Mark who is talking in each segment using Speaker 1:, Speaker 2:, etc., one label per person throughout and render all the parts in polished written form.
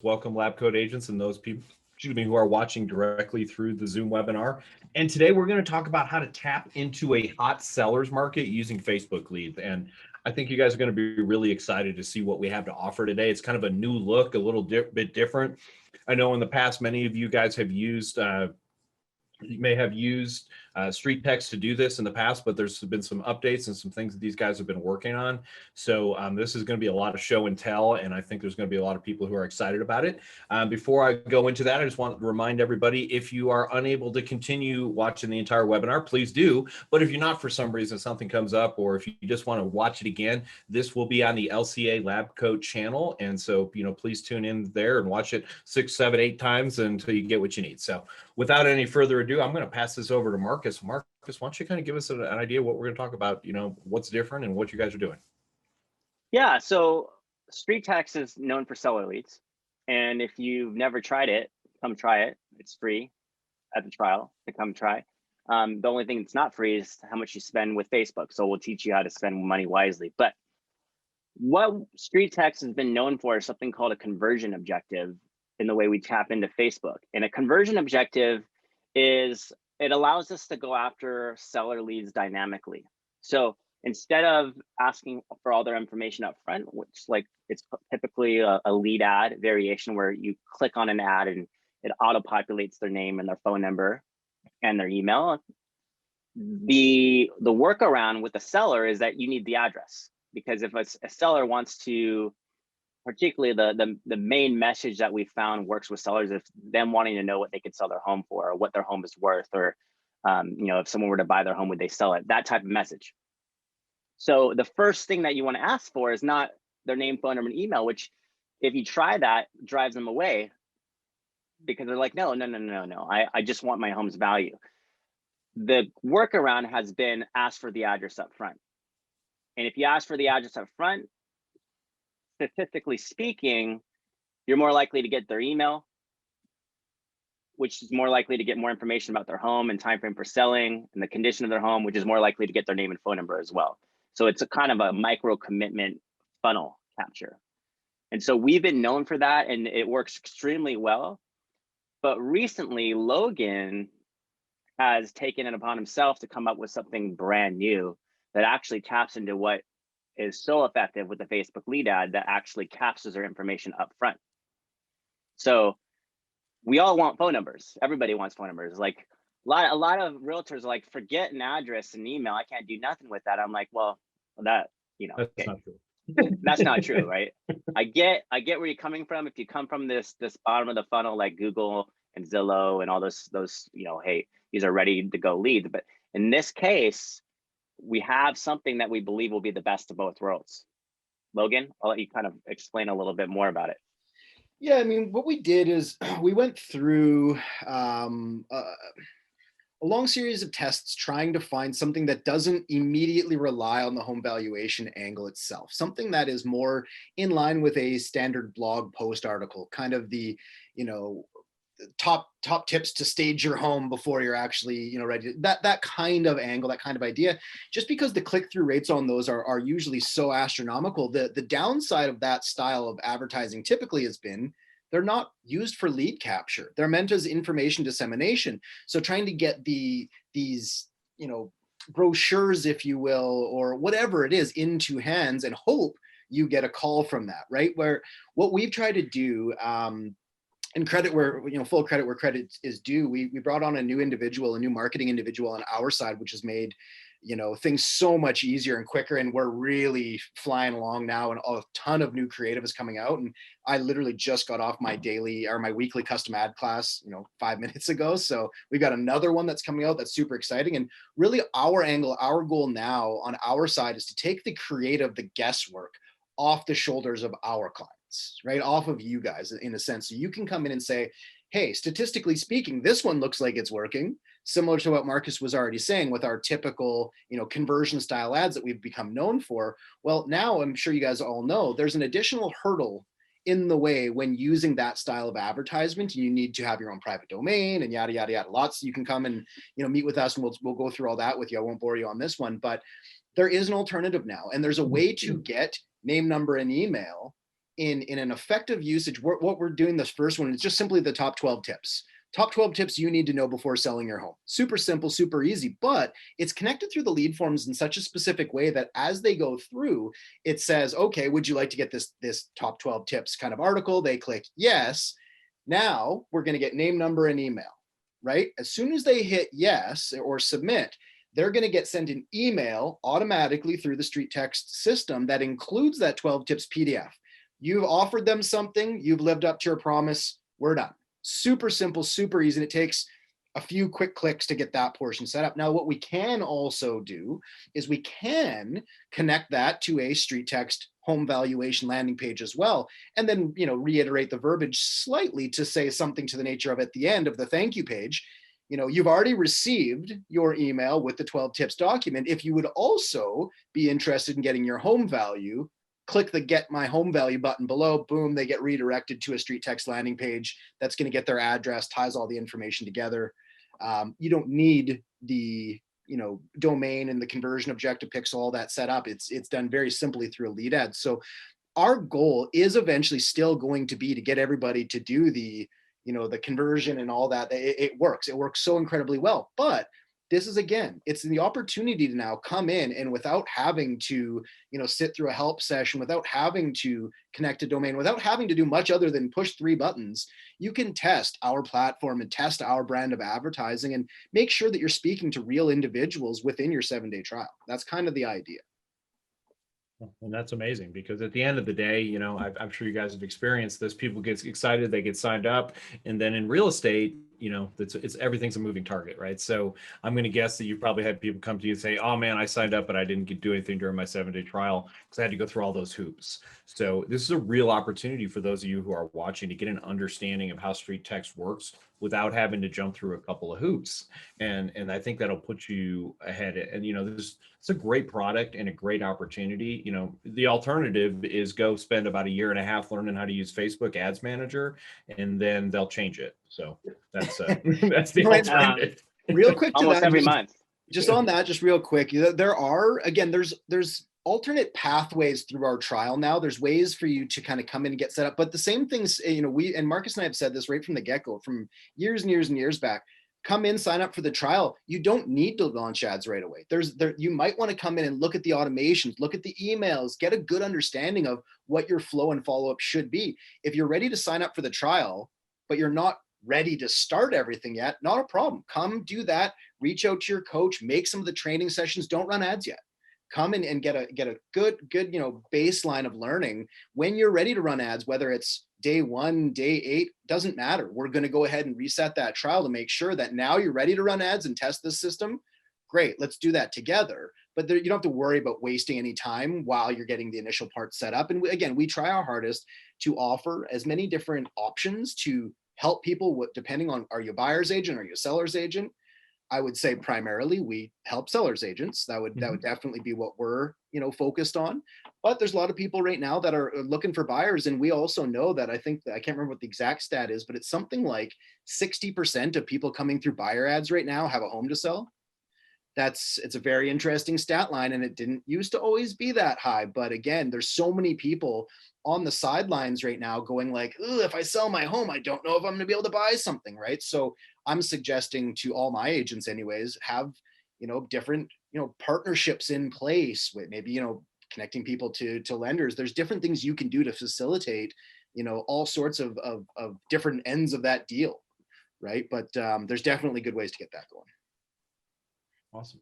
Speaker 1: Welcome, lab code agents and those people, who are watching directly through the Zoom webinar. And today we're going to talk about how to tap into a hot sellers market using Facebook leads. And I think you guys are going to be really excited to see what we have to offer today. It's kind of a new look, a little bit different. I know in the past, many of you guys have used you may have used StreetText to do this in the past, but there's been some updates and some things that these guys have been working on. So this is going to be a lot of show and tell, and I think there's going to be a lot of people who are excited about it. Before I go into that, I just want to remind everybody, if you are unable to continue watching the entire webinar, please do. But if you're not, for some reason, something comes up, or if you just want to watch it again, this will be on the LCA Lab Coat channel. And so, please tune in there and watch it 6, 7, 8 times until you get what you need. So without any further ado, I'm going to pass this over to Marcus. Marcus, why don't you kind of give us an idea of what we're going to talk about, what's different and what you guys are doing?
Speaker 2: Yeah, so StreetText is known for seller leads. And if you've never tried it, come try it. It's free at the trial to come try. The only thing that's not free is how much you spend with Facebook. So we'll teach you how to spend money wisely. But what StreetText has been known for is something called a conversion objective in the way we tap into Facebook. And a conversion objective is, it allows us to go after seller leads dynamically. So instead of asking for all their information up front, which it's typically a lead ad variation where you click on an ad and it auto-populates their name and their phone number and their email. The workaround with the seller is that you need the address, because if a seller wants to, particularly the main message that we found works with sellers, if them wanting to know what they could sell their home for, or what their home is worth, or if someone were to buy their home, would they sell it? That type of message. So the first thing that you want to ask for is not their name, phone number, and email, which if you try that, drives them away, because they're like, no, I just want my home's value. The workaround has been ask for the address up front. And if you ask for the address up front, statistically speaking, you're more likely to get their email, which is more likely to get more information about their home and time frame for selling, and the condition of their home, which is more likely to get their name and phone number as well. So it's a kind of a micro commitment funnel capture. And so we've been known for that, and it works extremely well. But recently, Logan has taken it upon himself to come up with something brand new that actually taps into what is so effective with the Facebook lead ad, that actually captures their information up front. So we all want phone numbers. Everybody wants phone numbers. Like a lot of realtors are like, forget an address and email. I can't do nothing with that. I'm like, well, that,
Speaker 1: That's
Speaker 2: okay.
Speaker 1: not true.
Speaker 2: That's not true, right? I get where you're coming from. If you come from this bottom of the funnel, like Google and Zillow and all those, hey, these are ready to go leads. But in this case, we have something that we believe will be the best of both worlds. Logan, I'll let you kind of explain a little bit more about it.
Speaker 3: Yeah, I mean, what we did is we went through a long series of tests trying to find something that doesn't immediately rely on the home valuation angle itself, something that is more in line with a standard blog post article, kind of the, top tips to stage your home before you're actually, ready. That kind of angle, that kind of idea. Just because the click-through rates on those are usually so astronomical, the downside of that style of advertising typically has been they're not used for lead capture. They're meant as information dissemination. So trying to get these brochures, if you will, or whatever it is, into hands and hope you get a call from that, right? Where what we've tried to do, and credit where, full credit where credit is due, we brought on a new marketing individual on our side, which has made, things so much easier and quicker. And we're really flying along now, and a ton of new creative is coming out. And I literally just got off my weekly custom ad class, 5 minutes ago. So we've got another one that's coming out that's super exciting. And really our goal now on our side is to take the creative, the guesswork off the shoulders of our clients, right? Off of you guys, in a sense. So you can come in and say, hey, statistically speaking, this one looks like it's working. Similar to what Marcus was already saying with our typical, conversion style ads that we've become known for. Well, now I'm sure you guys all know there's an additional hurdle in the way when using that style of advertisement. You need to have your own private domain and yada, yada, yada. Lots. You can come and, meet with us, and we'll go through all that with you. I won't bore you on this one, but there is an alternative now. And there's a way to get name, number, and email in an effective usage, what we're doing this first one is just simply the top 12 tips. Top 12 tips you need to know before selling your home. Super simple, super easy, but it's connected through the lead forms in such a specific way that as they go through, it says, okay, would you like to get this top 12 tips kind of article? They click yes. Now we're going to get name, number, and email, right? As soon as they hit yes or submit, they're going to get sent an email automatically through the StreetText system that includes that 12 tips PDF. You've offered them something, you've lived up to your promise, we're done. Super simple, super easy. And it takes a few quick clicks to get that portion set up. Now, what we can also do is we can connect that to a StreetText home valuation landing page as well. And then, reiterate the verbiage slightly to say something to the nature of at the end of the thank you page, you've already received your email with the 12 tips document. If you would also be interested in getting your home value, click the Get My Home Value button below. Boom, they get redirected to a StreetText landing page that's going to get their address, ties all the information together. You don't need the domain and the conversion objective pixel, all that set up. It's done very simply through a lead ad. So our goal is eventually still going to be to get everybody to do the conversion and all that. It works so incredibly well. But this is, again, it's the opportunity to now come in and without having to, sit through a help session, without having to connect a domain, without having to do much other than push 3 buttons, you can test our platform and test our brand of advertising and make sure that you're speaking to real individuals within your 7-day trial. That's kind of the idea.
Speaker 1: And that's amazing because at the end of the day, I'm sure you guys have experienced this. People get excited, they get signed up, and then in real estate, it's everything's a moving target, right? So I'm going to guess that you probably had people come to you and say, "Oh man, I signed up, but I didn't do anything during my 7-day trial because I had to go through all those hoops." So this is a real opportunity for those of you who are watching to get an understanding of how StreetText works without having to jump through a couple of hoops. And I think that'll put you ahead. And it's a great product and a great opportunity. The alternative is go spend about a year and a half learning how to use Facebook Ads Manager, and then they'll change it. So that's that's the alternative.
Speaker 3: Real quick to
Speaker 2: almost
Speaker 3: that,
Speaker 2: every month.
Speaker 3: Just on that, just real quick, there are, again, there's alternate pathways through our trial now. There's ways for you to kind of come in and get set up, but the same things, we and Marcus and I have said this right from the get-go, from years and years and years back. Come in, sign up for the trial. You don't need to launch ads right away. You might want to come in and look at the automations, look at the emails, get a good understanding of what your flow and follow-up should be. If you're ready to sign up for the trial, but you're not ready to start everything yet, not a problem. Come do that. Reach out to your coach, make some of the training sessions. Don't run ads yet. Come in and get a good baseline of learning. When you're ready to run ads, whether it's day 1, day 8, doesn't matter. We're going to go ahead and reset that trial to make sure that now you're ready to run ads and test this system. Great, let's do that together. But you don't have to worry about wasting any time while you're getting the initial part set up. And again, we try our hardest to offer as many different options to help people depending on, are you a buyer's agent, are you a seller's agent? I would say primarily we help sellers agents. That would definitely be what we're focused on. But there's a lot of people right now that are looking for buyers, and we also know that I can't remember what the exact stat is, but it's something like 60% of people coming through buyer ads right now have a home to sell. It's a very interesting stat line, and it didn't used to always be that high. But again, there's so many people on the sidelines right now going like, if I sell my home, I don't know if I'm going to be able to buy something, right? So I'm suggesting to all my agents anyways, have, different, partnerships in place with maybe, connecting people to lenders. There's different things you can do to facilitate, all sorts of different ends of that deal, right? But there's definitely good ways to get that going.
Speaker 1: Awesome.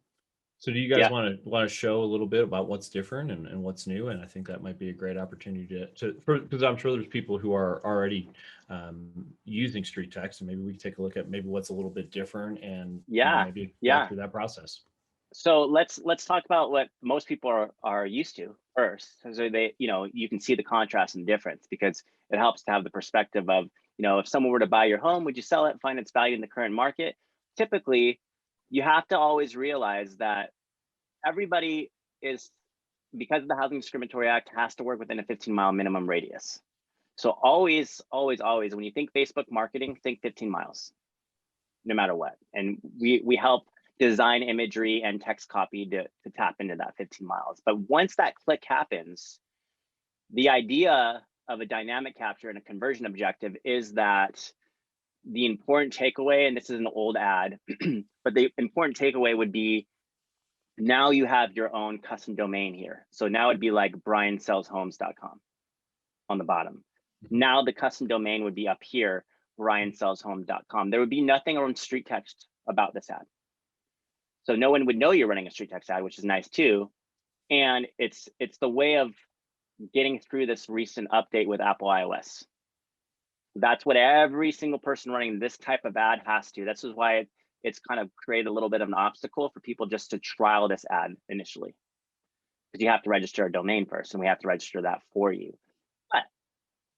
Speaker 1: So do you guys want to show a little bit about what's different and what's new? And I think that might be a great opportunity because I'm sure there's people who are already using StreetText, and maybe we can take a look at maybe what's a little bit different and maybe go through that process.
Speaker 2: So let's talk about what most people are used to first. So they, you can see the contrast and difference, because it helps to have the perspective of, if someone were to buy your home, would you sell it, find its value in the current market? Typically, you have to always realize that everybody is, because of the Housing Discriminatory Act, has to work within a 15-mile minimum radius. So always, always, always, when you think Facebook marketing, think 15 miles, no matter what. And we help design imagery and text copy to tap into that 15 miles. But once that click happens, the idea of a dynamic capture and a conversion objective is that the important takeaway, and this is an old ad, but the important takeaway would be, now you have your own custom domain here. So now it'd be like briansellshomes.com on the bottom. Now the custom domain would be up here, briansellshomes.com. There would be nothing on StreetText about this ad. So no one would know you're running a StreetText ad, which is nice too. And it's the way of getting through this recent update with Apple iOS. That's what every single person running this type of ad has to. This is why it's kind of created a little bit of an obstacle for people just to trial this ad initially. Because you have to register a domain first, and we have to register that for you. But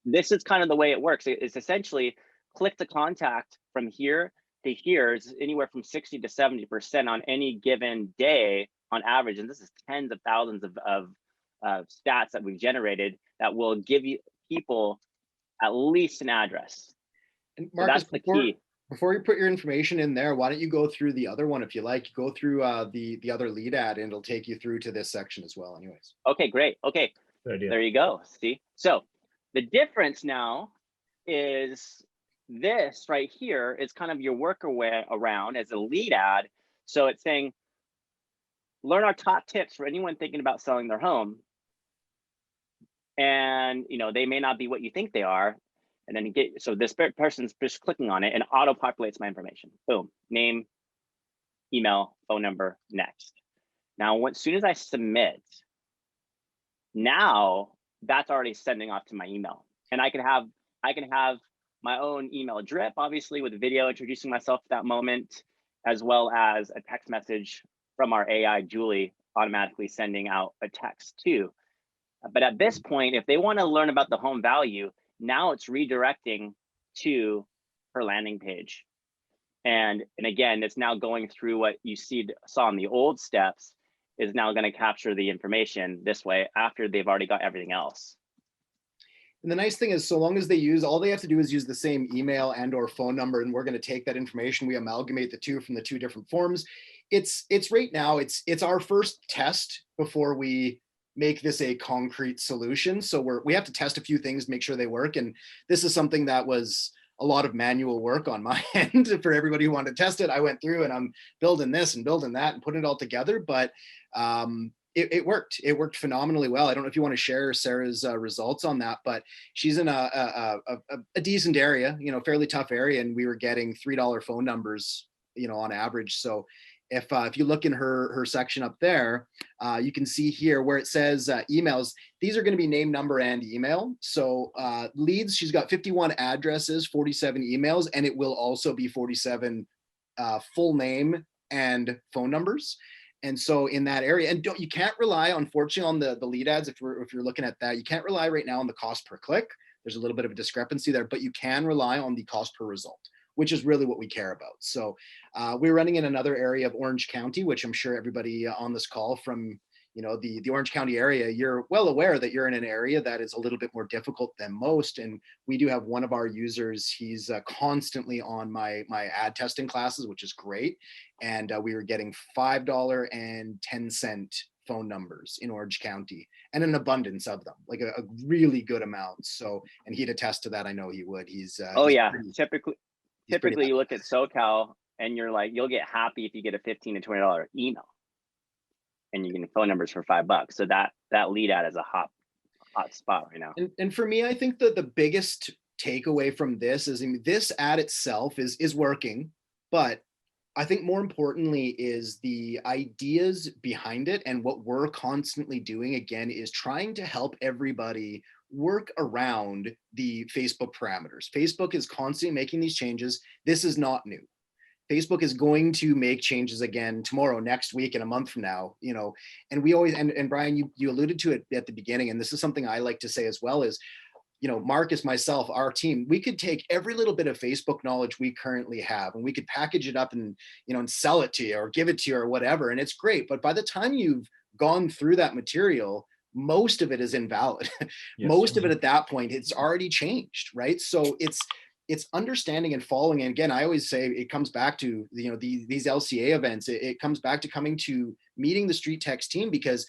Speaker 2: this is kind of the way it works. It's essentially click to contact from here to here is anywhere from 60 to 70% on any given day on average. And this is tens of thousands of stats that we've generated that will give you people at least an address.
Speaker 3: And Marcus,
Speaker 2: so that's the key.
Speaker 3: Before you put your information in there, why don't you go through the other one if you like? Go through the other lead ad, and it'll take you through to this section as well anyways.
Speaker 2: Okay, great. Okay, there you go. See, so the difference now is this right here is kind of your workaround as a lead ad. So it's saying, learn our top tips for anyone thinking about selling their home. And they may not be what you think they are. And then so this person's just clicking on it and auto populates my information. Boom, name, email, phone number, next. Now, as soon as I submit, now that's already sending off to my email. And I can have my own email drip, obviously, with a video introducing myself at that moment, as well as a text message from our AI, Julie, automatically sending out a text too. But at this point, if they want to learn about the home value, now it's redirecting to her landing page. And again, it's now going through what you saw in the old steps, is now going to capture the information this way after they've already got everything else.
Speaker 3: And the nice thing is, so long as all they have to do is use the same email and or phone number, and we're going to take that information, we amalgamate the two from the two different forms. It's right now, it's our first test before we make this a concrete solution. So we have to test a few things, make sure they work. And this is something that was a lot of manual work on my end for everybody who wanted to test it. I went through and I'm building this and building that and putting it all together, but it worked. It worked phenomenally well. I don't know if you want to share Sarah's results on that, but she's in a decent area, fairly tough area. And we were getting $3 phone numbers, on average. So if you look in her section up there, you can see here where it says emails, these are going to be name, number, and email. So leads, she's got 51 addresses, 47 emails, and it will also be 47 full name and phone numbers. And so in that area, and you can't rely, unfortunately, on the lead ads. If you're looking at that, you can't rely right now on the cost per click. There's a little bit of a discrepancy there, but you can rely on the cost per result, which is really what we care about. So we're running in another area of Orange County, which I'm sure everybody on this call from the Orange County area, you're well aware that you're in an area that is a little bit more difficult than most. And we do have one of our users, he's constantly on my ad testing classes, which is great. And we were getting $5.10 phone numbers in Orange County, and an abundance of them, like a really good amount. So, and he'd attest to that. I know he would. He's
Speaker 2: Typically you look at SoCal and you're like, you'll get happy if you get a $15 to $20 email and you get phone numbers for $5. So that lead ad is a hot spot right now.
Speaker 3: And for me, I think that the biggest takeaway from this is, this ad itself is working, but I think more importantly is the ideas behind it. And what we're constantly doing, again, is trying to help everybody work around the Facebook parameters. Facebook is constantly making these changes. This is not new. Facebook is going to make changes again tomorrow, next week, and a month from now, and we always, and Brian, you alluded to it at the beginning, and this is something I like to say as well, is, Marcus, myself, our team, we could take every little bit of Facebook knowledge we currently have, and we could package it up and, and sell it to you or give it to you or whatever. And it's great. But by the time you've gone through that material, most of it is invalid. Yes. Most of it at that point, it's already changed, right? So it's understanding and following. And again, I always say it comes back to, these LCA events. It comes back to coming to meeting the StreetText team, because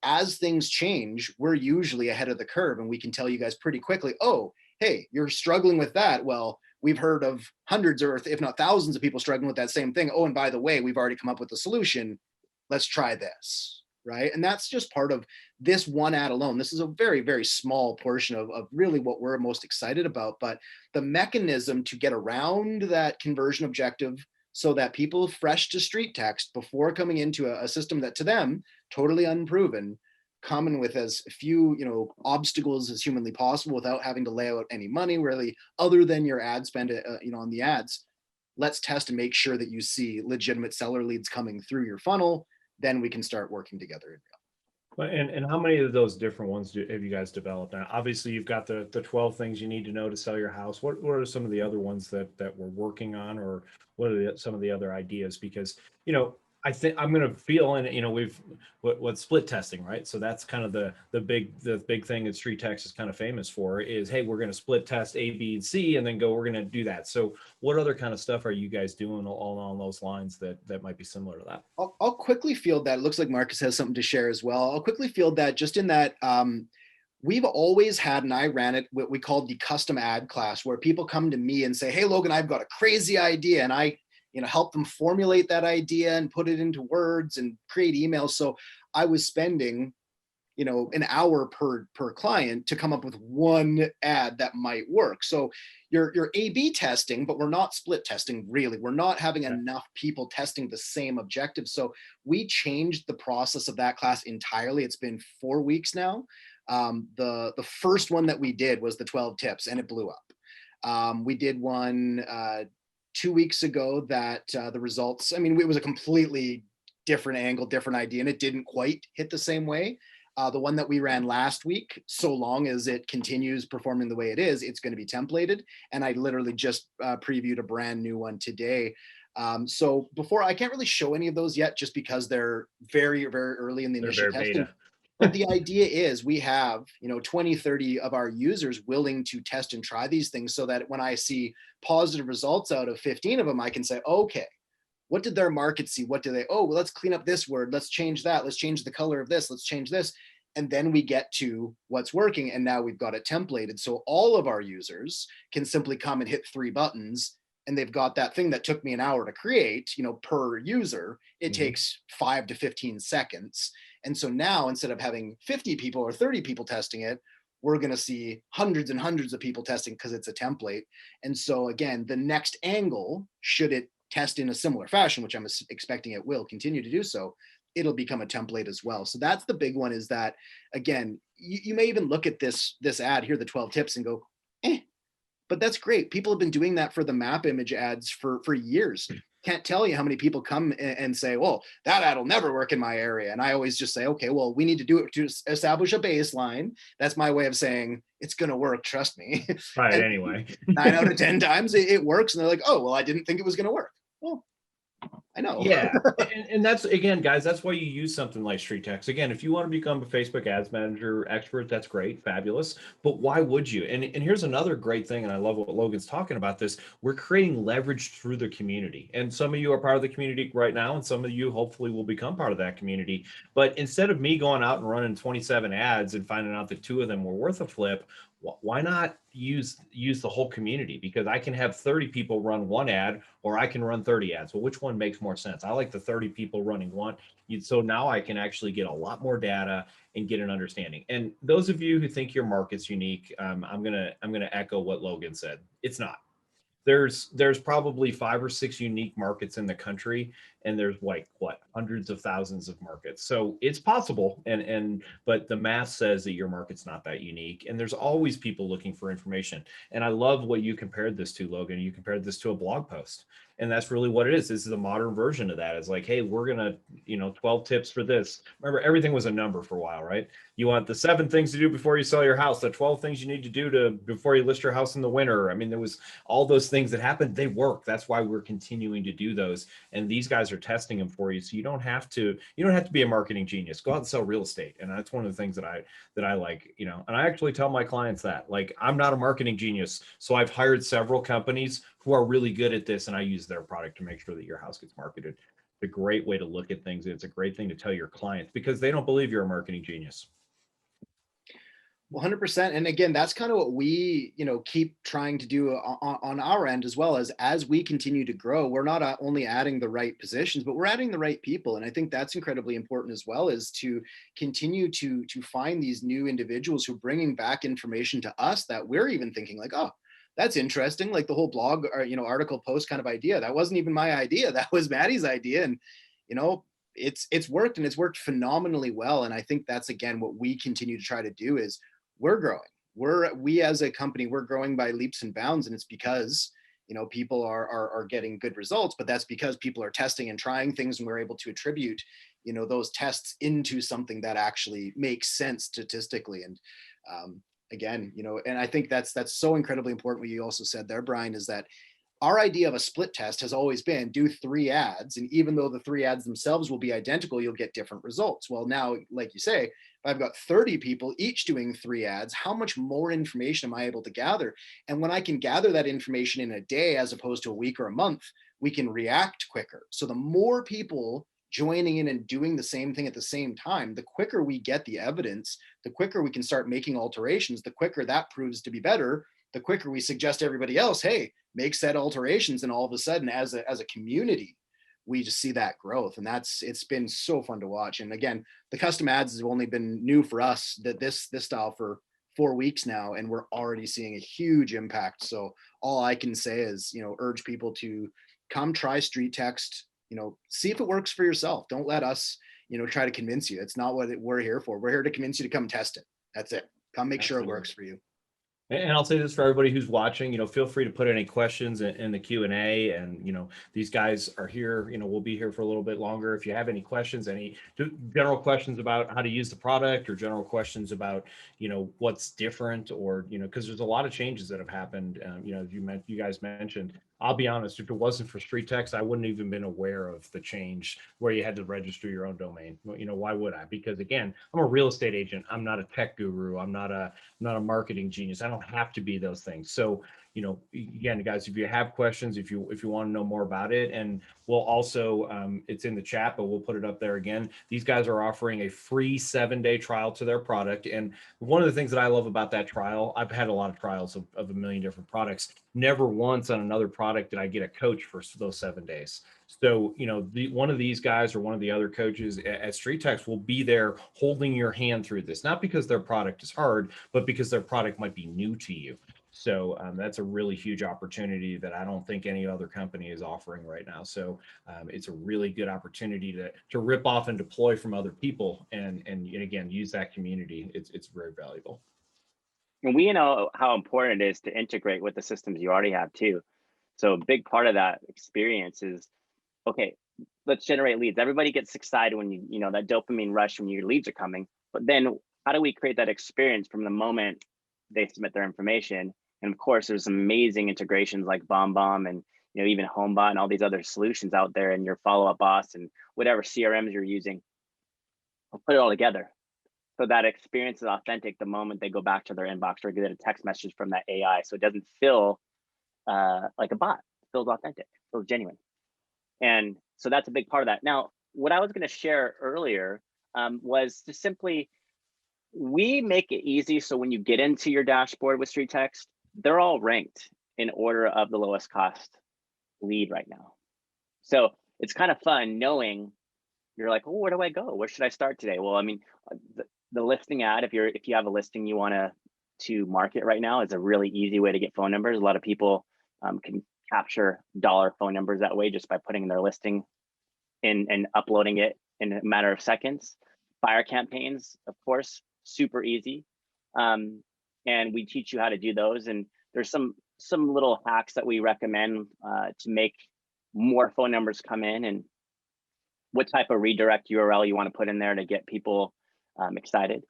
Speaker 3: as things change, we're usually ahead of the curve, and we can tell you guys pretty quickly, oh, hey, you're struggling with that. Well, we've heard of hundreds or if not thousands of people struggling with that same thing. Oh, and by the way, we've already come up with a solution. Let's try this, right? And that's just part of this one ad alone. This is a very, very small portion of really what we're most excited about. But the mechanism to get around that conversion objective so that people fresh to StreetText before coming into a system that to them, totally unproven, come in with as few obstacles as humanly possible without having to lay out any money really other than your ad spend on the ads. Let's test and make sure that you see legitimate seller leads coming through your funnel. Then we can start working together.
Speaker 1: And how many of those different ones have you guys developed? Now, obviously, you've got the 12 things you need to know to sell your house. What are some of the other ones that we're working on, or what are some of the other ideas? Because, I think I'm going to feel, and we've what split testing, right? So that's kind of the big thing that StreetText is kind of famous for is, hey, we're going to split test A, B, and C, and then we're going to do that. So what other kind of stuff are you guys doing all along those lines that might be similar to that?
Speaker 3: I'll quickly field that. It looks like Marcus has something to share as well. I'll quickly field that just in that we've always had, and I ran it, what we called the custom ad class, where people come to me and say, hey, Logan, I've got a crazy idea. And I help them formulate that idea and put it into words and create emails. So I was spending, an hour per client to come up with one ad that might work. So you're A/B testing, but we're not split testing really. We're not having enough people testing the same objective. So we changed the process of that class entirely. It's been 4 weeks now. The first one that we did was the 12 tips, and it blew up. We did one 2 weeks ago that the results, it was a completely different angle, different idea, and it didn't quite hit the same way. The one that we ran last week, so long as it continues performing the way it is, it's going to be templated. And I literally just previewed a brand new one today. So before, I can't really show any of those yet, just because they're very, very early in the initial testing. Beta. But the idea is we have 20, 30 of our users willing to test and try these things, so that when I see positive results out of 15 of them, I can say, okay, what did their market see? What do they, well, let's clean up this word. Let's change that. Let's change the color of this. Let's change this. And then we get to what's working. And now we've got it templated. So all of our users can simply come and hit 3 buttons, and they've got that thing that took me an hour to create, per user. It takes 5 to 15 seconds. And so now, instead of having 50 people or 30 people testing it, we're going to see hundreds and hundreds of people testing because it's a template. And so again, the next angle, should it test in a similar fashion, which I'm expecting it will continue to do so, it'll become a template as well. So that's the big one, is that, again, you may even look at this ad here, the 12 tips, and go, but that's great. People have been doing that for the map image ads for years. Can't tell you how many people come and say, well, that ad will never work in my area. And I always just say, okay, well, we need to do it to establish a baseline. That's my way of saying it's going to work. Trust me.
Speaker 1: Right. Anyway,
Speaker 3: 9 out of 10 times it works. And they're like, oh, well, I didn't think it was going to work. Well, I know.
Speaker 1: Yeah. and that's, again, guys, that's why you use something like StreetText. Again, if you want to become a Facebook ads manager expert, that's great. Fabulous. But why would you? And here's another great thing. And I love what Logan's talking about this. We're creating leverage through the community. And some of you are part of the community right now. And some of you hopefully will become part of that community. But instead of me going out and running 27 ads and finding out that 2 of them were worth a flip, why not use the whole community? Because I can have 30 people run one ad, or I can run 30 ads. Well, which one makes more sense? I like the 30 people running one. So now I can actually get a lot more data and get an understanding. And those of you who think your market's unique, I'm gonna echo what Logan said. It's not. There's probably 5 or 6 unique markets in the country, and there's hundreds of thousands of markets. So it's possible, but the math says that your market's not that unique, and there's always people looking for information. And I love what you compared this to, Logan. You compared this to a blog post, and that's really what it is. This is a modern version of that. It's like, hey, we're gonna 12 tips for this. Remember, everything was a number for a while, right? You want the 7 things to do before you sell your house, the 12 things you need to do before you list your house in the winter. There was all those things that happened. They work. That's why we're continuing to do those. And these guys are testing them for you. So you don't have to be a marketing genius. Go out and sell real estate. And that's one of the things that I like, and I actually tell my clients that, like, I'm not a marketing genius. So I've hired several companies who are really good at this, and I use their product to make sure that your house gets marketed. a great way to look at things. It's a great thing to tell your clients because they don't believe you're a marketing genius.
Speaker 3: 100%. And again, that's kind of what we, keep trying to do on our end, as well as we continue to grow. We're not only adding the right positions, but we're adding the right people. And I think that's incredibly important as well, is to continue to find these new individuals who are bringing back information to us that we're even thinking like, oh, that's interesting. Like the whole blog or, article post kind of idea. That wasn't even my idea. That was Maddie's idea. And, it's worked, and it's worked phenomenally well. And I think that's, again, what we continue to try to do is we're growing. We as a company, we're growing by leaps and bounds. And it's because, people are getting good results, but that's because people are testing and trying things, and we're able to attribute, those tests into something that actually makes sense statistically. And again, and I think that's so incredibly important. What you also said there, Brian, is that our idea of a split test has always been do 3 ads. And even though the 3 ads themselves will be identical, you'll get different results. Well, now, like you say, if I've got 30 people each doing 3 ads, how much more information am I able to gather? And when I can gather that information in a day, as opposed to a week or a month, we can react quicker. So the more people joining in and doing the same thing at the same time, the quicker we get the evidence, the quicker we can start making alterations, the quicker that proves to be better, the quicker we suggest to everybody else, hey, make said alterations. And all of a sudden, as a community, we just see that growth. And it's been so fun to watch. And again, the custom ads has only been new for us, that this style, for 4 weeks now, and we're already seeing a huge impact. So all I can say is, urge people to come try StreetText, see if it works for yourself. Don't let us, try to convince you. It's not what we're here for. We're here to convince you to come test it. That's it. Come make sure it works for you.
Speaker 1: And I'll say this for everybody who's watching, feel free to put any questions in the Q&A. And, these guys are here, we'll be here for a little bit longer. If you have any questions, any general questions about how to use the product, or general questions about, what's different, or, because there's a lot of changes that have happened. You guys mentioned, I'll be honest, if it wasn't for StreetText, I wouldn't even been aware of the change where you had to register your own domain. Why would I? Because again, I'm a real estate agent. I'm not a tech guru. I'm not a marketing genius. I don't have to be those things. So, again, guys, if you have questions, if you want to know more about it, and we'll also, it's in the chat, but we'll put it up there again. These guys are offering a free 7-day trial to their product. And one of the things that I love about that trial, I've had a lot of trials of a million different products. Never once on another product did I get a coach for those 7 days. So, one of these guys or one of the other coaches at StreetText will be there holding your hand through this, not because their product is hard, but because their product might be new to you. So that's a really huge opportunity that I don't think any other company is offering right now. So it's a really good opportunity to rip off and deploy from other people, and again, use that community. It's very valuable.
Speaker 2: And we know how important it is to integrate with the systems you already have too. So a big part of that experience is, okay, let's generate leads. Everybody gets excited when that dopamine rush when your leads are coming. But then how do we create that experience from the moment they submit their information? And of course, there's amazing integrations like BombBomb and even HomeBot and all these other solutions out there, and your follow-up boss and whatever CRMs you're using. I'll put it all together so that experience is authentic the moment they go back to their inbox or get a text message from that AI. So it doesn't feel like a bot. It feels authentic, it feels genuine. And so that's a big part of that. Now, what I was going to share earlier was to simply, we make it easy. So when you get into your dashboard with StreetText, they're all ranked in order of the lowest cost lead right now. So it's kind of fun knowing you're like, oh, where do I go? Where should I start today? Well, I mean, the listing ad, if you have a listing you want to market right now, is a really easy way to get phone numbers. A lot of people can capture dollar phone numbers that way just by putting their listing in and uploading it in a matter of seconds. Buyer campaigns, of course, super easy. And we teach you how to do those. And there's some little hacks that we recommend to make more phone numbers come in, and what type of redirect URL you want to put in there to get people excited.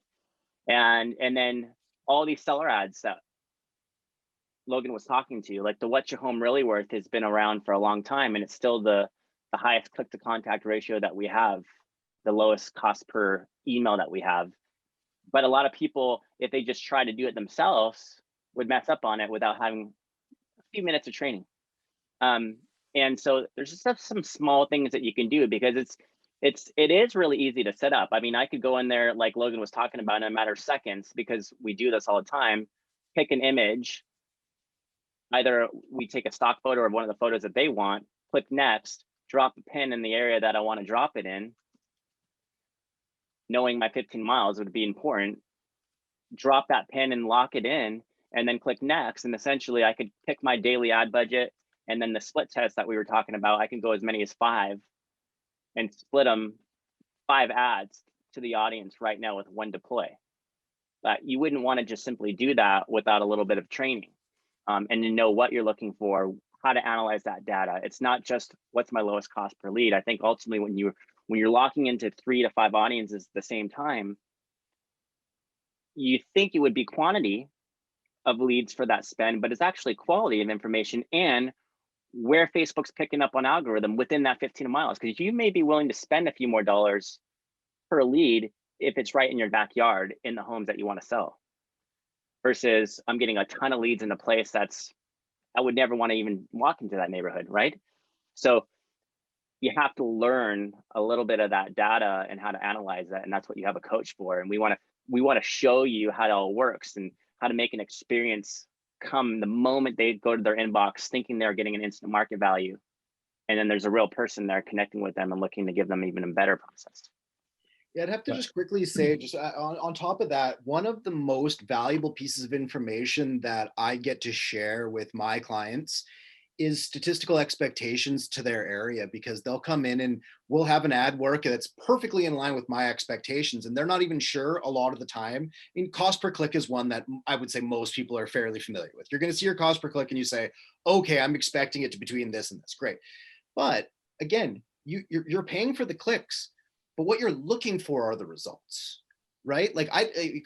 Speaker 2: And then all these seller ads that Logan was talking to, like the What's Your Home Really Worth has been around for a long time, and it's still the highest click to contact ratio that we have, the lowest cost per email that we have. But a lot of people, if they just try to do it themselves, would mess up on it without having a few minutes of training. And And so there's just some small things that you can do, because it is really easy to set up. I mean, I could go in there, like Logan was talking about, in a matter of seconds, because we do this all the time. Pick an image. Either we take a stock photo or one of the photos that they want, click next, drop a pin in the area that I want to drop it in. Knowing my 15 miles would be important. Drop that pin and lock it in, and then click next. And essentially I could pick my daily ad budget, and then the split test that we were talking about, I can go as many as 5 and split them 5 ads to the audience right now with one deploy. But you wouldn't want to just simply do that without a little bit of training, and to know what you're looking for, how to analyze that data. It's not just what's my lowest cost per lead. I think ultimately when you're locking into 3 to 5 audiences at the same time, you think it would be quantity of leads for that spend, but it's actually quality of information and where Facebook's picking up on algorithm within that 15 miles. Because you may be willing to spend a few more dollars per lead if it's right in your backyard in the homes that you want to sell, versus I'm getting a ton of leads in a place I would never want to even walk into that neighborhood, right? So you have to learn a little bit of that data and how to analyze that, and that's what you have a coach for. And we want to show you how it all works and how to make an experience come the moment they go to their inbox thinking they're getting an instant market value, and then there's a real person there connecting with them and looking to give them even a better process.
Speaker 3: Yeah, I'd have to just quickly say, just on top of that, one of the most valuable pieces of information that I get to share with my clients is statistical expectations to their area, because they'll come in and we'll have an ad work that's perfectly in line with my expectations, and they're not even sure a lot of the time. I mean, cost per click is one that I would say most people are fairly familiar with. You're going to see your cost per click and you say, okay, I'm expecting it to be between this and this. Great. But again, you're paying for the clicks, but what you're looking for are the results, right? Like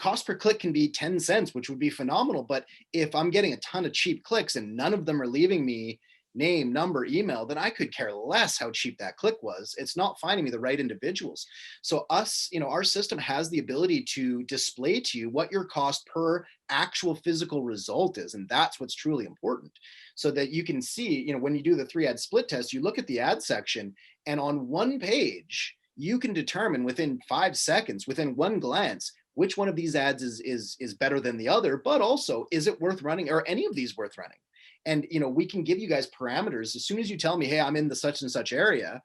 Speaker 3: cost per click can be 10 cents, which would be phenomenal. But if I'm getting a ton of cheap clicks and none of them are leaving me name, number, email, then I could care less how cheap that click was. It's not finding me the right individuals. So our system has the ability to display to you what your cost per actual physical result is. And that's what's truly important, so that you can see, when you do the 3 ad split test, you look at the ad section, and on one page, you can determine within 5 seconds, within one glance, which one of these ads is better than the other, but also, is it worth running, or any of these worth running? And, we can give you guys parameters. As soon as you tell me, hey, I'm in the such and such area,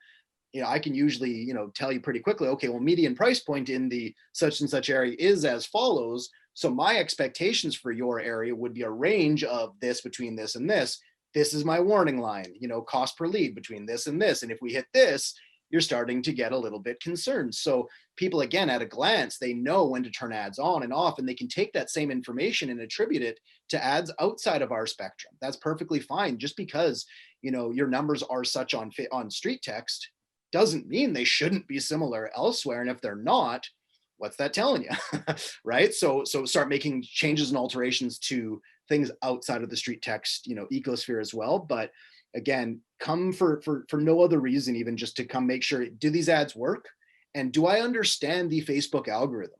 Speaker 3: I can usually, tell you pretty quickly, okay, well, median price point in the such and such area is as follows. So my expectations for your area would be a range of this, between this and this. This is my warning line, cost per lead between this and this. And if we hit this, you're starting to get a little bit concerned. So people, again, at a glance, they know when to turn ads on and off, and they can take that same information and attribute it to ads outside of our spectrum. That's perfectly fine. Just because, your numbers are such on StreetText doesn't mean they shouldn't be similar elsewhere. And if they're not, what's that telling you? Right? So start making changes and alterations to things outside of the StreetText, ecosphere as well. But again, come for no other reason, even just to come make sure, do these ads work? And do I understand the Facebook algorithm?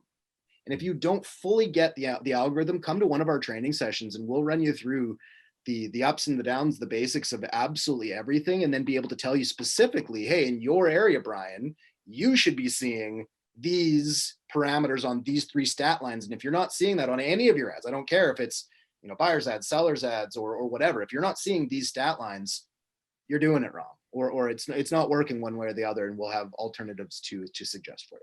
Speaker 3: And if you don't fully get the algorithm, come to one of our training sessions and we'll run you through the ups and the downs, the basics of absolutely everything, and then be able to tell you specifically, hey, in your area, Brian, you should be seeing these parameters on these 3 stat lines. And if you're not seeing that on any of your ads, I don't care if it's buyer's ads, seller's ads, or whatever, if you're not seeing these stat lines, you're doing it wrong, or it's not working one way or the other, and we'll have alternatives to suggest for you.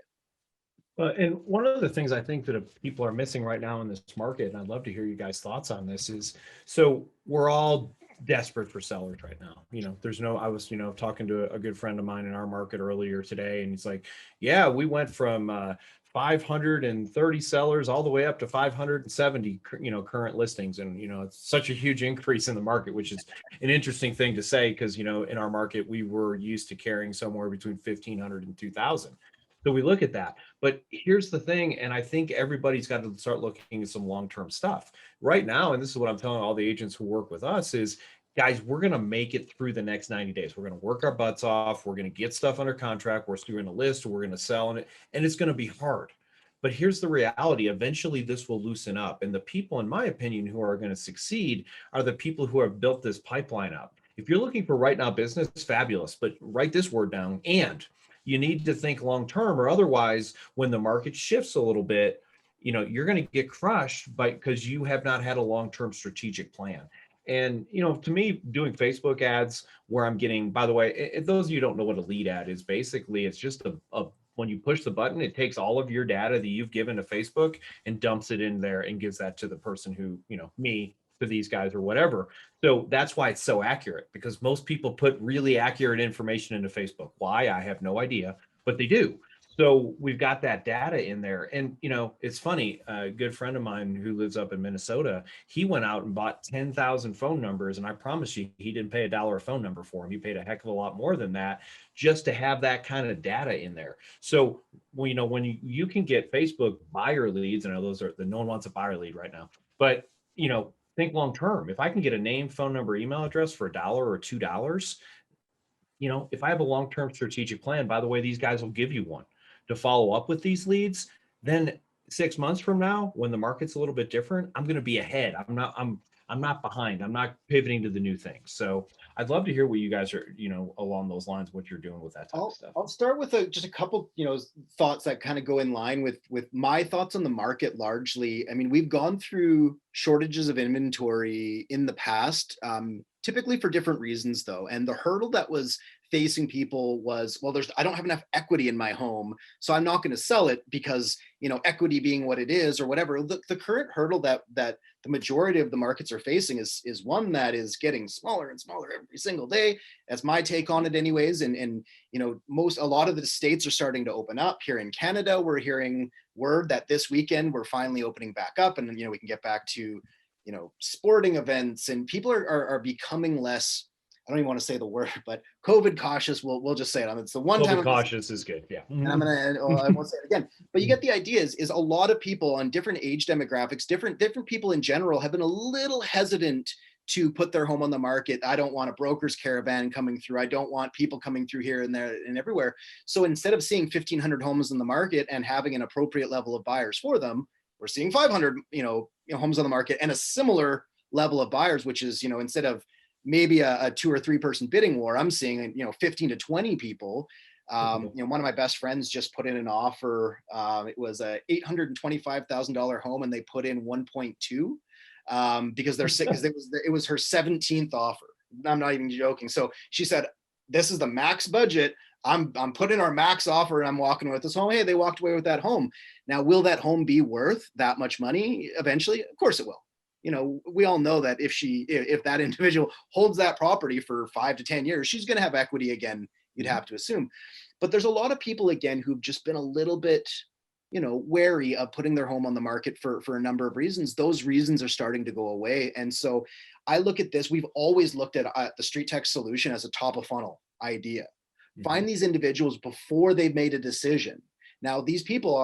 Speaker 1: And one of the things I think that people are missing right now in this market, and I'd love to hear you guys' thoughts on this, is, so we're all desperate for sellers right now. I was, talking to a good friend of mine in our market earlier today, and he's like, yeah, we went from 530 sellers all the way up to 570, current listings. And, it's such a huge increase in the market, which is an interesting thing to say, because, in our market, we were used to carrying somewhere between 1,500 and 2,000. So we look at that. But here's the thing, and I think everybody's got to start looking at some long-term stuff right now. And this is what I'm telling all the agents who work with us is, guys, we're going to make it through the next 90 days. We're going to work our butts off. We're going to get stuff under contract. We're doing a list. We're going to sell on it. And it's going to be hard. But here's the reality. Eventually, this will loosen up. And the people, in my opinion, who are going to succeed are the people who have built this pipeline up. If you're looking for right now business, fabulous, but write this word down. And you need to think long term, or otherwise, when the market shifts a little bit, you're going to get crushed because you have not had a long term strategic plan. And to me, doing Facebook ads where I'm getting, by the way, if those of you don't know what a lead ad is, basically it's just a when you push the button, it takes all of your data that you've given to Facebook and dumps it in there and gives that to the person who, me, to these guys or whatever. So that's why it's so accurate, because most people put really accurate information into Facebook. Why? I have no idea, but they do. So we've got that data in there. And, it's funny, a good friend of mine who lives up in Minnesota, he went out and bought 10,000 phone numbers. And I promise you, he didn't pay $1 a phone number for him. He paid a heck of a lot more than that just to have that kind of data in there. So, when you can get Facebook buyer leads, I know no one wants a buyer lead right now, but, think long term. If I can get a name, phone number, email address for $1 or $2, if I have a long-term strategic plan, by the way, these guys will give you one to follow up with these leads. Then 6 months from now, when the market's a little bit different, I'm going to be ahead. I'm not behind. I'm not pivoting to the new thing. So I'd love to hear what you guys are, along those lines, what you're doing with that type of stuff.
Speaker 3: I'll start with just a couple, thoughts that kind of go in line with my thoughts on the market largely. I mean, we've gone through shortages of inventory in the past, typically for different reasons though. And the hurdle that was facing people was, well, I don't have enough equity in my home, so I'm not going to sell it because, equity being what it is or whatever. The current hurdle that the majority of the markets are facing is one that is getting smaller and smaller every single day. That's my take on it anyways. And a lot of the states are starting to open up. Here in Canada, we're hearing word that this weekend we're finally opening back up, and we can get back to sporting events, and people are becoming less, I don't even want to say the word, but COVID cautious. We'll just say it. It's the one
Speaker 1: COVID
Speaker 3: time
Speaker 1: cautious is good. Yeah.
Speaker 3: And I won't say it again, but you get the idea is a lot of people on different age demographics, different people in general have been a little hesitant to put their home on the market. I don't want a broker's caravan coming through. I don't want people coming through here and there and everywhere. So instead of seeing 1,500 homes in the market and having an appropriate level of buyers for them, we're seeing 500, homes on the market and a similar level of buyers, which is, instead of maybe a 2 or 3 person bidding war, I'm seeing, 15 to 20 people. One of my best friends just put in an offer. It was a $825,000 home, and they put in 1.2 because they're sick, because it was her 17th offer. I'm not even joking. So she said, "This is the max budget. I'm putting our max offer, and I'm walking away with this home." Hey, they walked away with that home. Now, will that home be worth that much money eventually? Of course it will. We all know that if that individual holds that property for 5 to 10 years, she's going to have equity again, you'd have to assume. But there's a lot of people, again, who've just been a little bit, wary of putting their home on the market for a number of reasons. Those reasons are starting to go away. And so I look at this, we've always looked at the StreetText solution as a top of funnel idea. Find these individuals before they've made a decision. Now, these people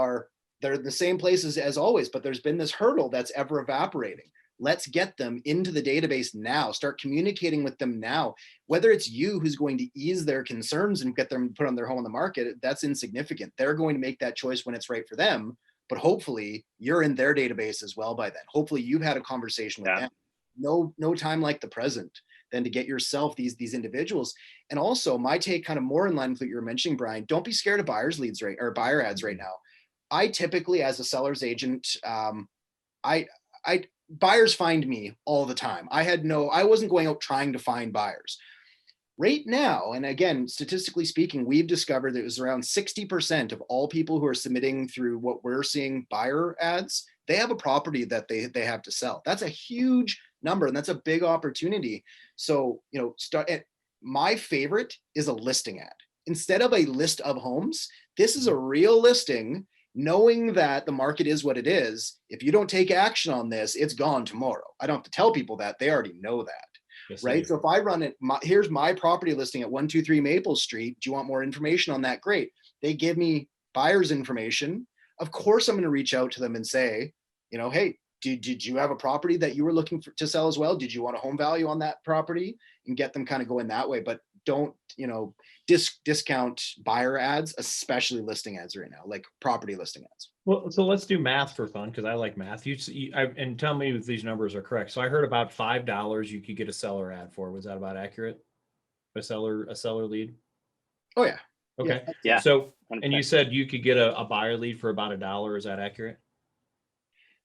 Speaker 3: they're in the same places as always, but there's been this hurdle that's ever evaporating. Let's get them into the database now. Start communicating with them now. Whether it's you who's going to ease their concerns and get them put on their home on the market, that's insignificant. They're going to make that choice when it's right for them. But hopefully you're in their database as well by then. Hopefully you've had a conversation with them. No time like the present than to get yourself these individuals. And also my take, kind of more in line with what you were mentioning, Brian, don't be scared of buyer ads right now. I typically, as a seller's agent, buyers find me all the time. I wasn't going out trying to find buyers. Right now, and again, statistically speaking, we've discovered that it was around 60% of all people who are submitting through what we're seeing buyer ads, they have a property that they have to sell. That's a huge number, and that's a big opportunity. So, my favorite is a listing ad. Instead of a list of homes, this is a real listing, knowing that the market is what it is. If you don't take action on this, it's gone tomorrow. I don't have to tell people that. They already know that. Yes, right? So if I run it, here's my property listing at 123 Maple Street. Do you want more information on that? Great. They give me buyer's information. Of course, I'm going to reach out to them and say, hey, did you have a property that you were looking to sell as well? Did you want a home value on that property, and get them kind of going that way? But don't, discount buyer ads, especially listing ads right now, like property listing ads.
Speaker 1: Well, so let's do math for fun, because I like math. And tell me if these numbers are correct. So I heard about $5 you could get a seller ad for. Was that about accurate? A seller lead?
Speaker 3: Oh yeah.
Speaker 1: Okay.
Speaker 2: Yeah.
Speaker 1: So,
Speaker 2: 100%.
Speaker 1: and you said you could get a buyer lead for about $1. Is that accurate?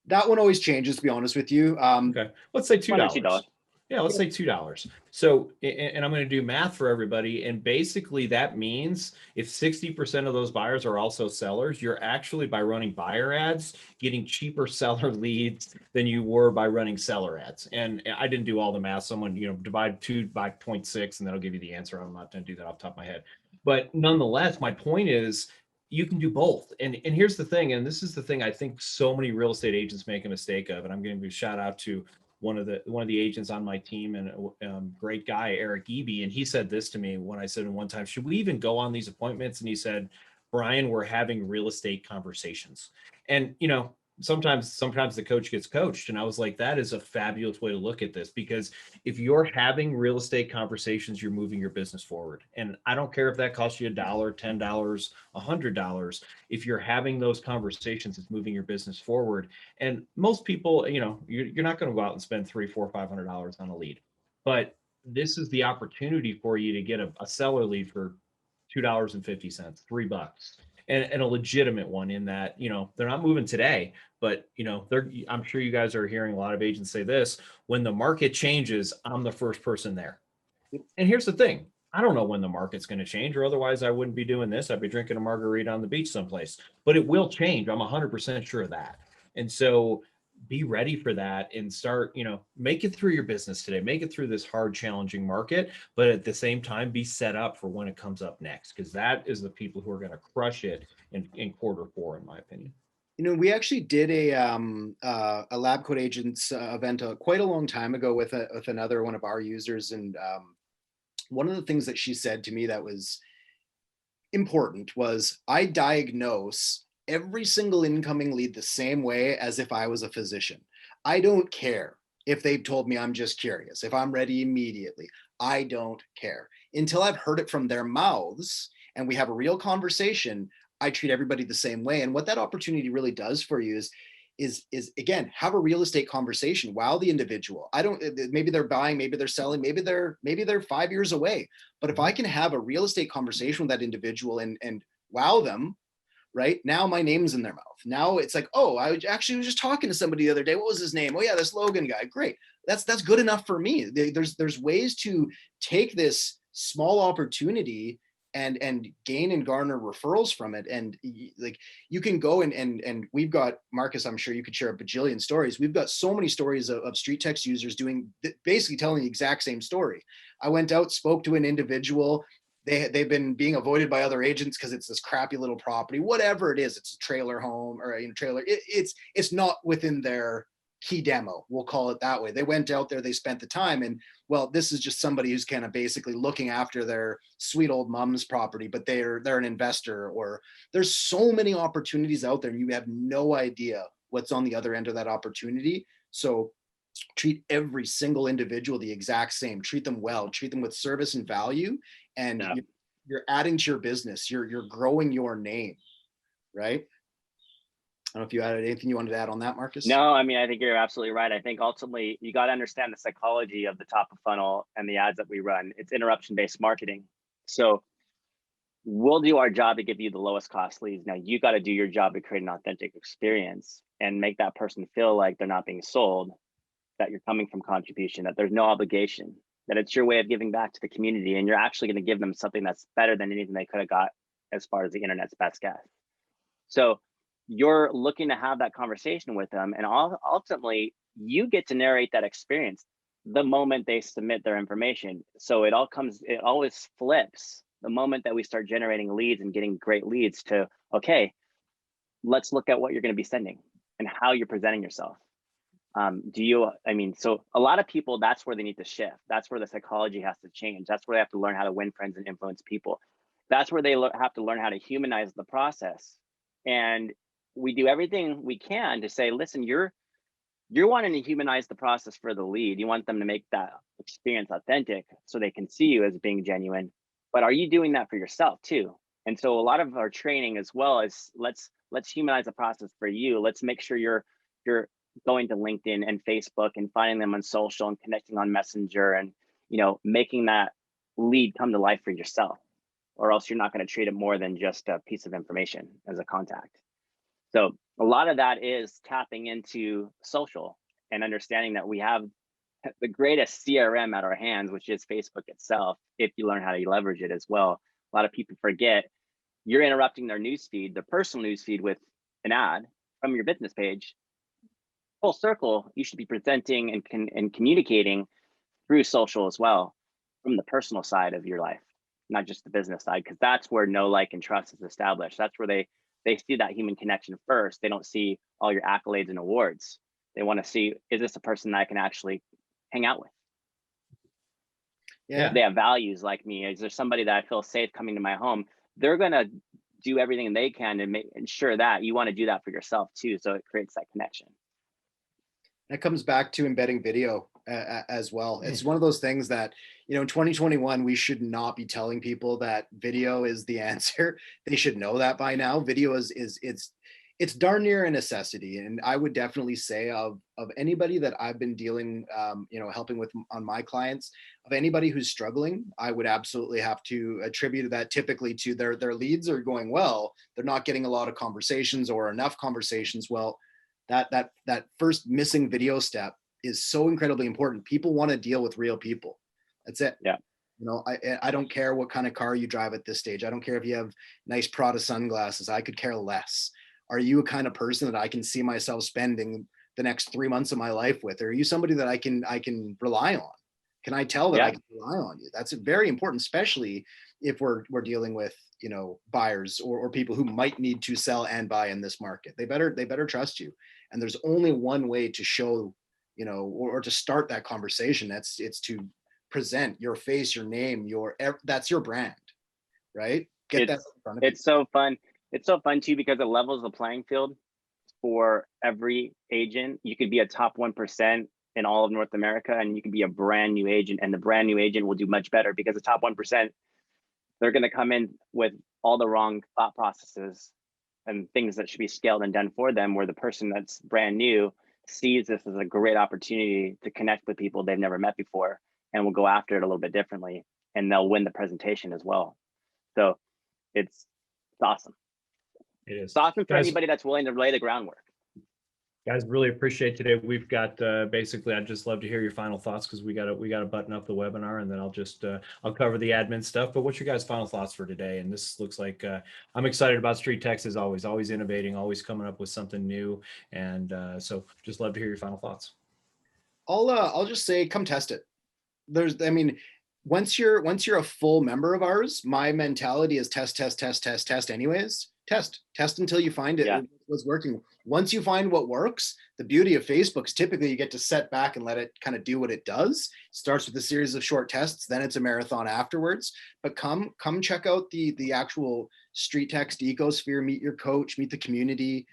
Speaker 3: That one always changes, to be honest with you.
Speaker 1: Okay. Let's say $2.
Speaker 2: $2.
Speaker 1: Yeah, let's say $2. So, and I'm going to do math for everybody. And basically that means if 60% of those buyers are also sellers, you're actually, by running buyer ads, getting cheaper seller leads than you were by running seller ads. And I didn't do all the math. Someone, divide 2 by 0.6, and that'll give you the answer. I'm not going to do that off the top of my head. But nonetheless, my point is, you can do both. And here's the thing, and this is the thing I think so many real estate agents make a mistake of. And I'm going to give a shout out to one of the agents on my team, and great guy, Eric Eby. And he said this to me when I said one time, should we even go on these appointments? And he said, Brian, we're having real estate conversations. And, sometimes the coach gets coached. And I was like, that is a fabulous way to look at this, because if you're having real estate conversations, you're moving your business forward. And I don't care if that costs you $1, $10, $100. If you're having those conversations, it's moving your business forward. And most people, you're not going to go out and spend $300, $400, $500 on a lead, but this is the opportunity for you to get a seller lead for $2.50, $3, and a legitimate one, in that, they're not moving today, but I'm sure you guys are hearing a lot of agents say this: when the market changes, I'm the first person there. And here's the thing, I don't know when the market's going to change, or otherwise I wouldn't be doing this. I'd be drinking a margarita on the beach someplace, but it will change. I'm 100% sure of that. And so be ready for that, and start, make it through your business today, make it through this hard, challenging market, but at the same time, be set up for when it comes up next, because that is the people who are going to crush it in quarter 4, in my opinion.
Speaker 3: We actually did a Lab Coat Agents event quite a long time ago with another one of our users. And one of the things that she said to me that was important was, I diagnose every single incoming lead the same way as if I was a physician. I don't care if they've told me, I'm just curious. If I'm ready immediately, I don't care. Until I've heard it from their mouths and we have a real conversation, I treat everybody the same way. And what that opportunity really does for you is again, have a real estate conversation. Wow the individual. Maybe they're buying, maybe they're selling, maybe they're 5 years away. But if I can have a real estate conversation with that individual and wow them, right now, my name's in their mouth. Now it's like, oh, I actually was just talking to somebody the other day. What was his name? Oh yeah, this Logan guy. Great. That's good enough for me. There's ways to take this small opportunity and gain and garner referrals from it. And like, you can go and we've got, Marcus, I'm sure you could share a bajillion stories. We've got so many stories of StreetText users basically telling the exact same story. I went out, spoke to an individual. They've been being avoided by other agents because it's this crappy little property, whatever it is. It's a trailer home or a trailer. It's not within their key demo. We'll call it that way. They went out there, they spent the time, and well, this is just somebody who's kind of basically looking after their sweet old mom's property, but they're an investor. Or there's so many opportunities out there, and you have no idea what's on the other end of that opportunity. So treat every single individual the exact same. Treat them well. Treat them with service and value. And you're adding to your business. You're growing your name, right? I don't know if you had anything you wanted to add on that, Marcus.
Speaker 2: No, I mean, I think you're absolutely right. I think ultimately you got to understand the psychology of the top of funnel and the ads that we run. It's interruption-based marketing. So we'll do our job to give you the lowest cost leads. Now you got to do your job to create an authentic experience and make that person feel like they're not being sold, that you're coming from contribution, that there's no obligation, that it's your way of giving back to the community, and you're actually going to give them something that's better than anything they could have got as far as the internet's best guess. So you're looking to have that conversation with them, and ultimately you get to narrate that experience the moment they submit their information. So it always flips the moment that we start generating leads and getting great leads to, okay, let's look at what you're going to be sending and how you're presenting yourself. So a lot of people, that's where they need to shift. That's where the psychology has to change. That's where they have to learn how to win friends and influence people. That's where they have to learn how to humanize the process. And we do everything we can to say, listen, you're you're wanting to humanize the process for the lead. You want them to make that experience authentic so they can see you as being genuine. But are you doing that for yourself too? And so a lot of our training as well is let's humanize the process for you. Let's make sure you're going to LinkedIn and Facebook and finding them on social and connecting on Messenger and making that lead come to life for yourself, or else you're not going to treat it more than just a piece of information as a contact. So a lot of that is tapping into social and understanding that we have the greatest CRM at our hands, which is Facebook itself, if you learn how to leverage it as well. A lot of people forget you're interrupting their newsfeed, their personal newsfeed, with an ad from your business page. Full circle, you should be presenting and communicating through social as well, from the personal side of your life, not just the business side, because that's where know, like, and trust is established. That's where they see that human connection first. They don't see all your accolades and awards. They want to see, is this a person that I can actually hang out with?
Speaker 3: Yeah.
Speaker 2: They have values like me. Is there somebody that I feel safe coming to my home? They're going to do everything they can to ensure that. You want to do that for yourself too. So it creates that connection.
Speaker 3: That comes back to embedding video as well. It's one of those things that, in 2021, we should not be telling people that video is the answer. They should know that by now. Video it's darn near a necessity. And I would definitely say of anybody that I've been dealing, helping with on my clients, of anybody who's struggling, I would absolutely have to attribute that typically to their leads are going well. They're not getting a lot of conversations or enough conversations. Well, that first missing video step is so incredibly important. People want to deal with real people. That's it.
Speaker 2: Yeah.
Speaker 3: I don't care what kind of car you drive at this stage. I don't care if you have nice Prada sunglasses. I could care less. Are you a kind of person that I can see myself spending the next 3 months of my life with? Or are you somebody that I can rely on? Can I tell that I can rely on you? That's very important, especially if we're dealing with, buyers or people who might need to sell and buy in this market. They better trust you. And there's only one way to show, or to start that conversation. It's to present your face, your name, that's your brand, right? Get that in front of
Speaker 2: It's so fun. It's so fun too, because it levels the playing field for every agent. You could be a top 1% in all of North America, and you could be a brand new agent, and the brand new agent will do much better because the top 1%, they're going to come in with all the wrong thought processes and things that should be scaled and done for them, where the person that's brand new sees this as a great opportunity to connect with people they've never met before, and will go after it a little bit differently, and they'll win the presentation as well. So it's awesome.
Speaker 1: It is.
Speaker 2: It's awesome for anybody that's willing to lay the groundwork.
Speaker 1: Guys, really appreciate today. We've got basically, I'd just love to hear your final thoughts, because we got to button up the webinar, and then I'll cover the admin stuff. But what's your guys' final thoughts for today? And this looks like I'm excited about StreetText as always innovating, always coming up with something new. And so just love to hear your final thoughts.
Speaker 3: I'll just say, come test it. Once you're a full member of ours, my mentality is test anyways. Test until you find it what's working. Once you find what works, the beauty of Facebook is typically you get to set back and let it kind of do what it does. It starts with a series of short tests, then it's a marathon afterwards. But come check out the actual StreetText ecosphere, meet your coach, meet the community,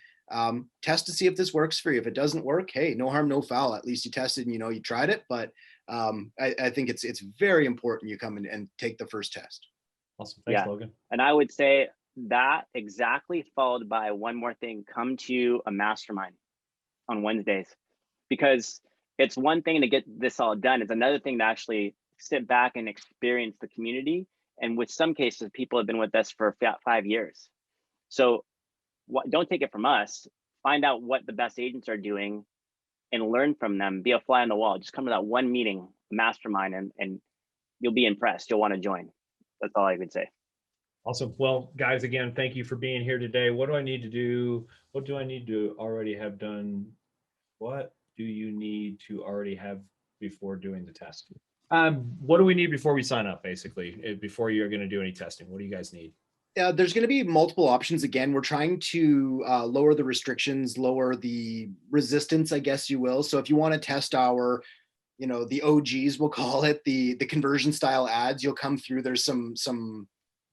Speaker 3: test to see if this works for you. If it doesn't work, hey, no harm, no foul. At least you tested and you tried it. But I think it's very important you come in and take the first test.
Speaker 1: Awesome. Thanks, Logan.
Speaker 2: And I would say that exactly, followed by one more thing: come to a mastermind on Wednesdays, because it's one thing to get this all done. It's another thing to actually sit back and experience the community. And with some cases, people have been with us for 5 years. So don't take it from us. Find out what the best agents are doing and learn from them. Be a fly on the wall. Just come to that one meeting, mastermind, and you'll be impressed. You'll want to join. That's all I would say.
Speaker 1: Awesome. Well, guys, again, thank you for being here today. What do I need to do? What do I need to already have done? What do you need to already have before doing the test? What do we need before we sign up, basically, before you're going to do any testing? What do you guys need?
Speaker 3: There's going to be multiple options. Again, we're trying to lower the restrictions, lower the resistance, I guess you will. So if you want to test our, the OGs, we'll call it, the conversion style ads, you'll come through. There's some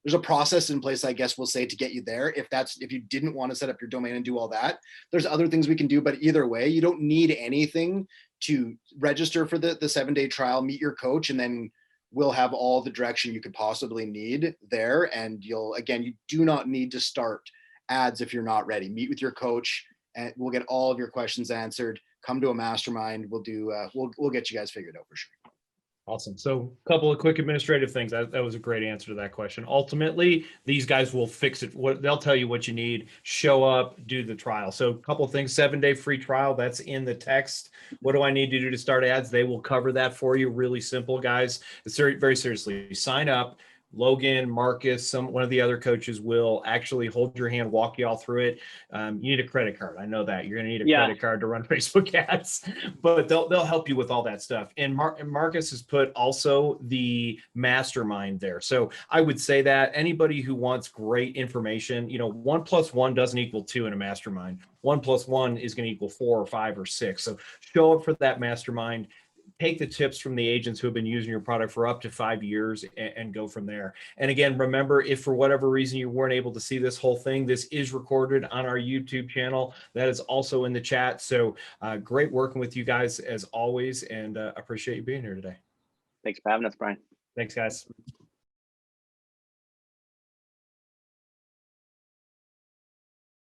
Speaker 3: there's a process in place, I guess we'll say, to get you there. If you didn't want to set up your domain and do all that, there's other things we can do. But either way, you don't need anything to register for the 7-day trial, meet your coach, and then we'll have all the direction you could possibly need there. And you do not need to start ads if you're not ready. Meet with your coach and we'll get all of your questions answered. Come to a mastermind. We'll get you guys figured out for sure.
Speaker 1: Awesome. So a couple of quick administrative things. That was a great answer to that question. Ultimately, these guys will fix it. They'll tell you what you need, show up, do the trial. So a couple of things, 7-day free trial, that's in the text. What do I need to do to start ads? They will cover that for you. Really simple, guys. It's very seriously. Sign up. Logan, Marcus, one of the other coaches will actually hold your hand, walk you all through it. You need a credit card. I know that you're going to need a credit card to run Facebook ads, but they'll help you with all that stuff. And Marcus has put also the mastermind there. So I would say that anybody who wants great information, 1 + 1 doesn't equal 2 in a mastermind. 1 + 1 is going to equal 4 or 5 or 6. So show up for that mastermind. Take the tips from the agents who have been using your product for up to 5 years and go from there. And again, remember, if for whatever reason you weren't able to see this whole thing, this is recorded on our YouTube channel. That is also in the chat. So great working with you guys as always, and appreciate you being here today.
Speaker 2: Thanks for having us, Brian.
Speaker 1: Thanks, guys.